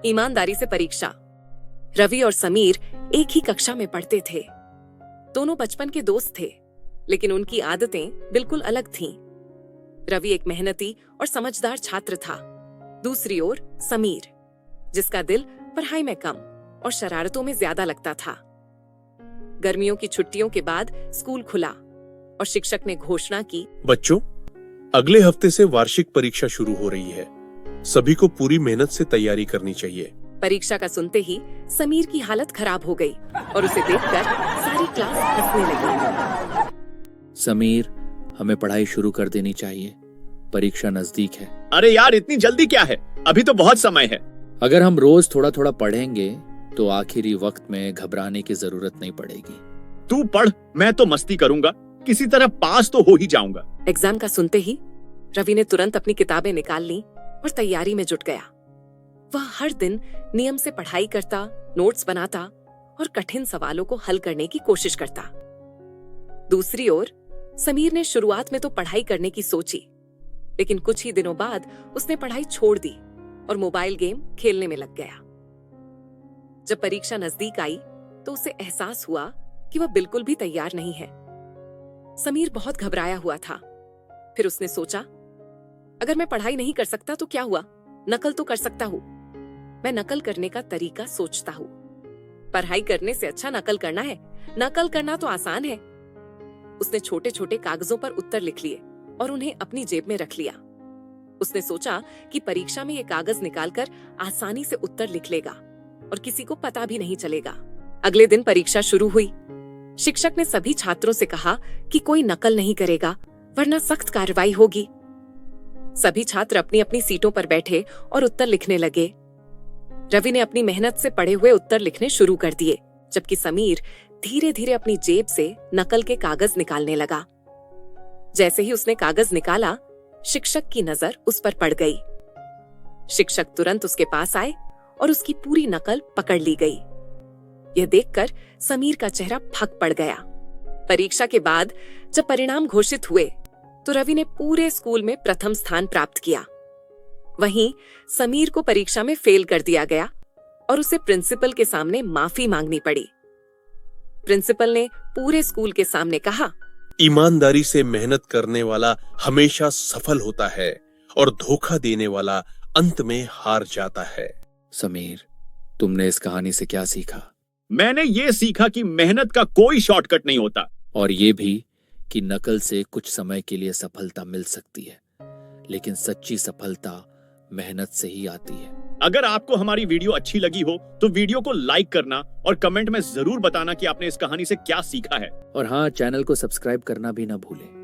ईमानदारी से परीक्षा। रवि और समीर एक ही कक्षा में पढ़ते थे। दोनों बचपन के दोस्त थे, लेकिन उनकी आदतें बिल्कुल अलग थीं। रवि एक मेहनती और समझदार छात्र था। दूसरी ओर समीर, जिसका दिल पढ़ाई में कम और शरारतों में ज्यादा लगता था। गर्मियों की छुट्टियों के बाद स्कूल खुला और शिक्षक ने घोषणा की, बच्चों, अगले हफ्ते से वार्षिक परीक्षा शुरू हो रही है। सभी को पूरी मेहनत से तैयारी करनी चाहिए। परीक्षा का सुनते ही समीर की हालत खराब हो गई और उसे देखकर सारी क्लास हंसने लगी। समीर, हमें पढ़ाई शुरू कर देनी चाहिए। परीक्षा नजदीक है। अरे यार, इतनी जल्दी क्या है? अभी तो बहुत समय है। अगर हम रोज थोड़ा थोड़ा पढ़ेंगे तो आखिरी वक्त में घबराने की जरूरत नहीं पड़ेगी। तू पढ़, मैं तो मस्ती करूंगा। किसी तरह पास तो हो ही जाऊंगा। एग्जाम का सुनते ही रवि ने तुरंत अपनी किताबें निकाल ली और तैयारी में जुट गया। वह हर दिन नियम से पढ़ाई करता, नोट्स बनाता और कठिन सवालों को हल करने की कोशिश करता। दूसरी ओर समीर ने शुरुआत में तो पढ़ाई करने की सोची, लेकिन कुछ ही दिनों बाद उसने पढ़ाई छोड़ दी और मोबाइल गेम खेलने में लग गया। जब परीक्षा नजदीक आई तो उसे एहसास हुआ कि वह बिल्कुल भी तैयार नहीं है। समीर बहुत घबराया हुआ था। फिर उसने सोचा, अगर मैं पढ़ाई नहीं कर सकता तो क्या हुआ, नकल तो कर सकता हूँ। मैं नकल करने का तरीका सोचता हूँ। पढ़ाई करने से अच्छा नकल करना है। नकल करना तो आसान है। उसने छोटे छोटे कागजों पर उत्तर लिख लिए और उन्हें अपनी जेब में रख लिया। उसने सोचा कि परीक्षा में ये कागज निकालकर आसानी से उत्तर लिख लेगा और किसी को पता भी नहीं चलेगा। अगले दिन परीक्षा शुरू हुई। शिक्षक ने सभी छात्रों से कहा कि कोई नकल नहीं करेगा, वरना सख्त कार्रवाई होगी। सभी छात्र अपनी अपनी सीटों पर बैठे और उत्तर लिखने लगे। रवि ने अपनी मेहनत से पढ़े हुए उत्तर लिखने शुरू कर दिए, जबकि समीर धीरे धीरे अपनी जेब से नकल के कागज निकालने लगा। जैसे ही उसने कागज निकाला, शिक्षक की नजर उस पर पड़ गई। शिक्षक तुरंत उसके पास आए और उसकी पूरी नकल पकड़ ली गई। यह देखकर समीर का चेहरा फक पड़ गया। परीक्षा के बाद जब परिणाम घोषित हुए तो रवि ने पूरे स्कूल में प्रथम स्थान प्राप्त किया। वहीं समीर को परीक्षा में फेल कर दिया गया और उसे प्रिंसिपल के सामने माफी मांगनी पड़ी। प्रिंसिपल ने पूरे स्कूल के सामने कहा, ईमानदारी से मेहनत करने वाला हमेशा सफल होता है और धोखा देने वाला अंत में हार जाता है। समीर, तुमने इस कहानी से क्या सीखा? मैंने ये सीखा कि मेहनत का कोई शॉर्टकट नहीं होता। और ये भी कि नकल से कुछ समय के लिए सफलता मिल सकती है, लेकिन सच्ची सफलता मेहनत से ही आती है। अगर आपको हमारी वीडियो अच्छी लगी हो तो वीडियो को लाइक करना और कमेंट में जरूर बताना कि आपने इस कहानी से क्या सीखा है। और हाँ, चैनल को सब्सक्राइब करना भी ना भूलें।